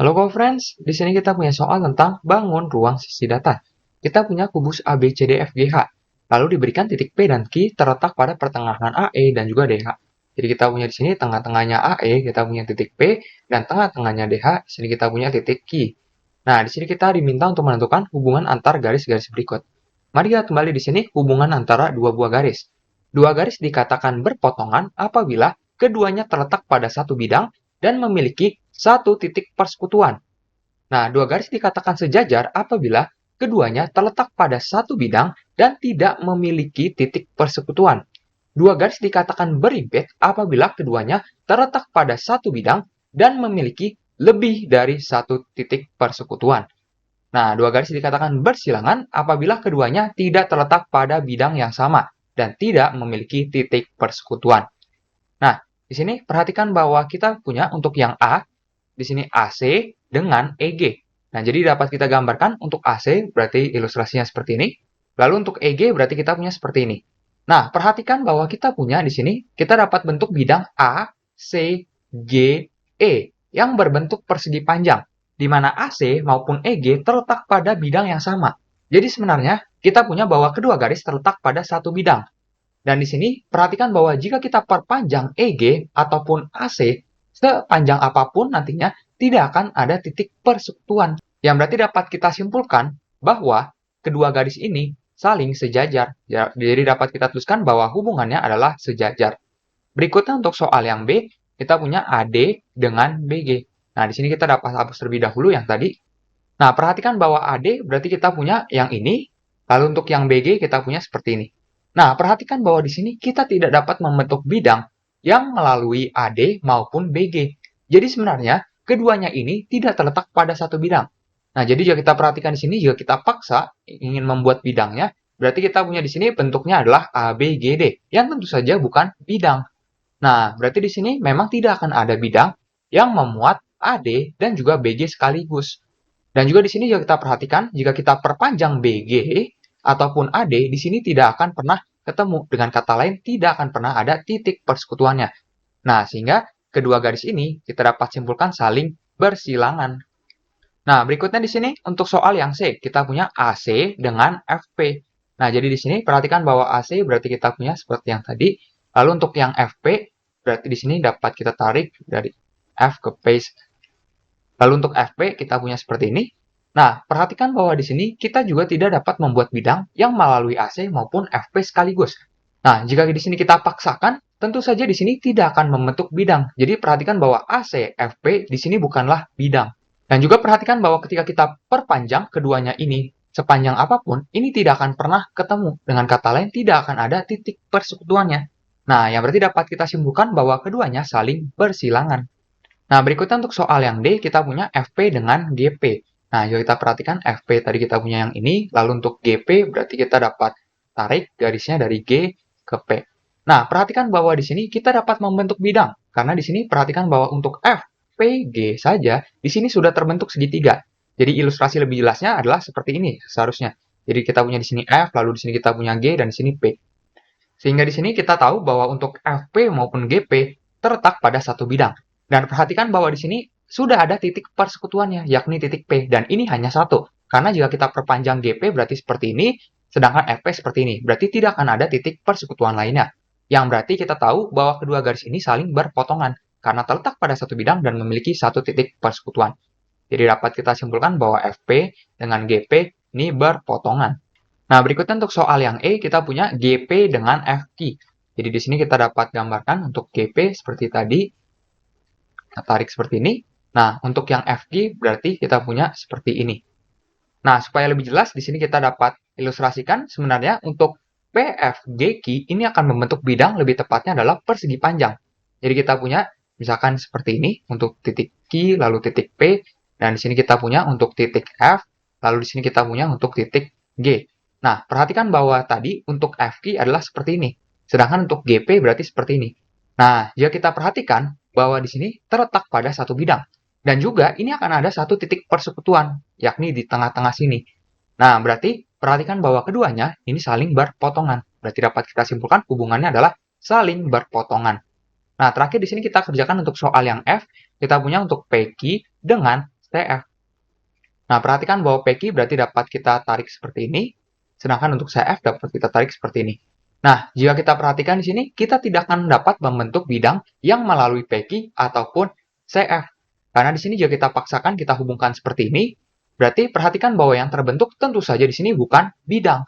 Halo co-friends, di sini kita punya soal tentang bangun ruang sisi datar. Kita punya kubus A, B, C, D, F, G, H. Lalu diberikan titik P dan Q terletak pada pertengahan AE dan juga DH. Jadi kita punya di sini tengah-tengahnya AE, kita punya titik P, dan tengah-tengahnya DH, di sini kita punya titik Q. Nah, di sini kita diminta untuk menentukan hubungan antar garis-garis berikut. Mari kita kembali di sini hubungan antara dua buah garis. Dua garis dikatakan berpotongan apabila keduanya terletak pada satu bidang dan memiliki satu titik persekutuan. Nah, dua garis dikatakan sejajar apabila keduanya terletak pada satu bidang dan tidak memiliki titik persekutuan. Dua garis dikatakan berimpit apabila keduanya terletak pada satu bidang dan memiliki lebih dari satu titik persekutuan. Nah, dua garis dikatakan bersilangan apabila keduanya tidak terletak pada bidang yang sama dan tidak memiliki titik persekutuan. Nah, di sini perhatikan bahwa kita punya untuk yang A, di sini AC dengan EG. Nah, jadi dapat kita gambarkan untuk AC berarti ilustrasinya seperti ini. Lalu untuk EG berarti kita punya seperti ini. Nah, perhatikan bahwa kita punya di sini, kita dapat bentuk bidang A, C, G, E yang berbentuk persegi panjang, di mana AC maupun EG terletak pada bidang yang sama. Jadi sebenarnya kita punya bahwa kedua garis terletak pada satu bidang. Dan di sini perhatikan bahwa jika kita perpanjang EG ataupun AC, sepanjang apapun nantinya tidak akan ada titik persekutuan. Yang berarti dapat kita simpulkan bahwa kedua garis ini saling sejajar. Jadi dapat kita tuliskan bahwa hubungannya adalah sejajar. Berikutnya untuk soal yang B, kita punya AD dengan BG. Nah, di sini kita dapat hapus terlebih dahulu yang tadi. Nah, perhatikan bahwa AD berarti kita punya yang ini, lalu untuk yang BG kita punya seperti ini. Nah, perhatikan bahwa di sini kita tidak dapat membentuk bidang yang melalui AD maupun BG. Jadi sebenarnya keduanya ini tidak terletak pada satu bidang. Nah, jadi jika kita perhatikan di sini, jika kita paksa ingin membuat bidangnya, berarti kita punya di sini bentuknya adalah ABGD, yang tentu saja bukan bidang. Nah, berarti di sini memang tidak akan ada bidang yang memuat AD dan juga BG sekaligus. Dan juga di sini juga kita perhatikan, jika kita perpanjang BG ataupun AD, di sini tidak akan pernah ketemu. Dengan kata lain, tidak akan pernah ada titik persekutuannya. Nah, sehingga kedua garis ini kita dapat simpulkan saling bersilangan. Nah, berikutnya di sini untuk soal yang C, kita punya AC dengan FP. Nah, jadi di sini perhatikan bahwa AC berarti kita punya seperti yang tadi. Lalu untuk yang FP, berarti di sini dapat kita tarik dari F ke P. Lalu untuk FP kita punya seperti ini. Nah, perhatikan bahwa di sini kita juga tidak dapat membuat bidang yang melalui AC maupun FP sekaligus. Nah, jika di sini kita paksakan, tentu saja di sini tidak akan membentuk bidang. Jadi perhatikan bahwa AC, FP di sini bukanlah bidang. Dan juga perhatikan bahwa ketika kita perpanjang keduanya ini, sepanjang apapun, ini tidak akan pernah ketemu. Dengan kata lain, tidak akan ada titik persekutuannya. Nah, yang berarti dapat kita simpulkan bahwa keduanya saling bersilangan. Nah, berikutnya untuk soal yang D, kita punya FP dengan GP. Nah, jika kita perhatikan FP tadi kita punya yang ini, lalu untuk GP berarti kita dapat tarik garisnya dari G ke P. Nah, perhatikan bahwa di sini kita dapat membentuk bidang. Karena di sini perhatikan bahwa untuk F, P, G saja, di sini sudah terbentuk segitiga. Jadi ilustrasi lebih jelasnya adalah seperti ini seharusnya. Jadi kita punya di sini F, lalu di sini kita punya G, dan di sini P. Sehingga di sini kita tahu bahwa untuk FP maupun GP terletak pada satu bidang. Dan perhatikan bahwa di sini sudah ada titik persekutuannya, yakni titik P. Dan ini hanya satu. Karena jika kita perpanjang GP berarti seperti ini, sedangkan FP seperti ini. Berarti tidak akan ada titik persekutuan lainnya. Yang berarti kita tahu bahwa kedua garis ini saling berpotongan, karena terletak pada satu bidang dan memiliki satu titik persekutuan. Jadi dapat kita simpulkan bahwa FP dengan GP ini berpotongan. Nah, berikutnya untuk soal yang E, kita punya GP dengan FQ. Jadi di sini kita dapat gambarkan untuk GP seperti tadi. Kita tarik seperti ini. Nah, untuk yang FQ berarti kita punya seperti ini. Nah, supaya lebih jelas, di sini kita dapat ilustrasikan sebenarnya untuk PFGQ ini akan membentuk bidang, lebih tepatnya adalah persegi panjang. Jadi kita punya misalkan seperti ini untuk titik Q, lalu titik P, dan di sini kita punya untuk titik F, lalu di sini kita punya untuk titik G. Nah, perhatikan bahwa tadi untuk FQ adalah seperti ini, sedangkan untuk GP berarti seperti ini. Nah, jika kita perhatikan bahwa di sini terletak pada satu bidang. Dan juga ini akan ada satu titik persekutuan, yakni di tengah-tengah sini. Nah, berarti perhatikan bahwa keduanya ini saling berpotongan. Berarti dapat kita simpulkan hubungannya adalah saling berpotongan. Nah, terakhir di sini kita kerjakan untuk soal yang F. Kita punya untuk PQ dengan CF. Nah, perhatikan bahwa PQ berarti dapat kita tarik seperti ini, sedangkan untuk CF dapat kita tarik seperti ini. Nah, jika kita perhatikan di sini, kita tidak akan dapat membentuk bidang yang melalui PQ ataupun CF. Karena di sini jika kita paksakan kita hubungkan seperti ini, berarti perhatikan bahwa yang terbentuk tentu saja di sini bukan bidang.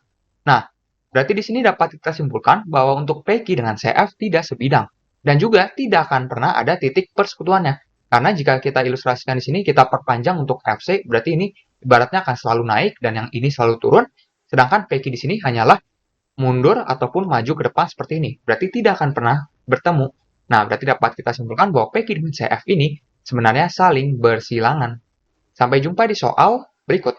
Nah, berarti di sini dapat kita simpulkan bahwa untuk PQ dengan CF tidak sebidang. Dan juga tidak akan pernah ada titik persekutuannya. Karena jika kita ilustrasikan di sini, kita perpanjang untuk FC, berarti ini ibaratnya akan selalu naik dan yang ini selalu turun. Sedangkan PQ di sini hanyalah mundur ataupun maju ke depan seperti ini. Berarti tidak akan pernah bertemu. Nah, berarti dapat kita simpulkan bahwa PQ dengan CF ini sebenarnya saling bersilangan. Sampai jumpa di soal berikut.